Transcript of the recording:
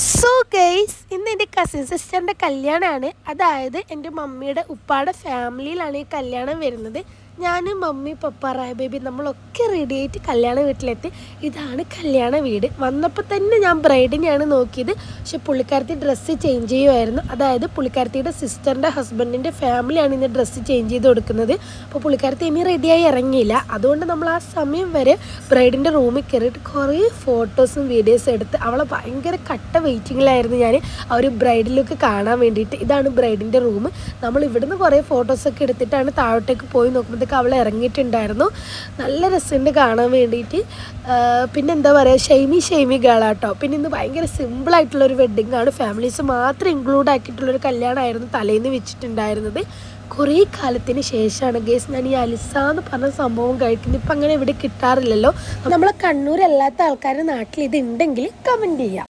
So guys ഇന്ന് എൻ്റെ cousin സിസ്റ്ററിൻ്റെ കല്യാണമാണ്. അതായത് എൻ്റെ മമ്മിയുടെ ഉപ്പാടെ ഫാമിലിയിലാണ് ഈ കല്യാണം വരുന്നത്. ഞാൻ മമ്മി പപ്പ റായ ബേബി നമ്മളൊക്കെ റെഡി ആയിട്ട് കല്യാണ വീട്ടിലെത്തി. ഇതാണ് കല്യാണ വീട്. വന്നപ്പോൾ തന്നെ ഞാൻ ബ്രൈഡിനെയാണ് നോക്കിയത്. പക്ഷെ പുള്ളിക്കാരത്തി ഡ്രസ്സ് ചേഞ്ച് ചെയ്യുമായിരുന്നു. അതായത് പുള്ളിക്കാരത്തിയുടെ സിസ്റ്ററിൻ്റെ ഹസ്ബൻഡിൻ്റെ ഫാമിലിയാണ് ഇന്ന് ഡ്രസ്സ് ചേഞ്ച് ചെയ്ത് കൊടുക്കുന്നത്. അപ്പോൾ പുള്ളിക്കാരത്തി ഇനി റെഡിയായി ഇറങ്ങിയില്ല. അതുകൊണ്ട് നമ്മൾ ആ സമയം വരെ ബ്രൈഡിൻ്റെ റൂമിൽ കയറിയിട്ട് കുറേ ഫോട്ടോസും വീഡിയോസും എടുത്ത് അവളെ ഭയങ്കര കട്ട വെയിറ്റിങ്ങിലായിരുന്നു ഞാൻ ആ ഒരു ബ്രൈഡ് ലുക്ക് കാണാൻ വേണ്ടിയിട്ട്. ഇതാണ് ബ്രൈഡിൻ്റെ റൂം. നമ്മൾ ഇവിടുന്ന് കുറേ ഫോട്ടോസൊക്കെ എടുത്തിട്ടാണ് താഴോട്ടേക്ക് പോയി നോക്കുമ്പോൾ അവൾ ഇറങ്ങിയിട്ടുണ്ടായിരുന്നു. നല്ല രസമുണ്ട് കാണാൻ വേണ്ടിയിട്ട്. പിന്നെ എന്താ പറയുക, ഷെയ്മി ഗേളാട്ടോ. പിന്നെ ഇന്ന് ഭയങ്കര സിമ്പിളായിട്ടുള്ളൊരു വെഡ്ഡിങ് ആണ്. ഫാമിലീസ് മാത്രം ഇൻക്ലൂഡ് ആക്കിയിട്ടുള്ളൊരു കല്യാണമായിരുന്നു തലേന്ന് വെച്ചിട്ടുണ്ടായിരുന്നത്. കുറേ കാലത്തിന് ശേഷമാണ് ഗേസ് ഞാൻ ഈ അലിസ എന്ന് പറഞ്ഞ സംഭവം കഴിക്കുന്നത്. ഇപ്പം അങ്ങനെ ഇവിടെ കിട്ടാറില്ലല്ലോ. നമ്മളെ കണ്ണൂരല്ലാത്ത ആൾക്കാരുടെ നാട്ടിൽ ഇത് ഉണ്ടെങ്കിൽ കമൻറ്റ് ചെയ്യാം.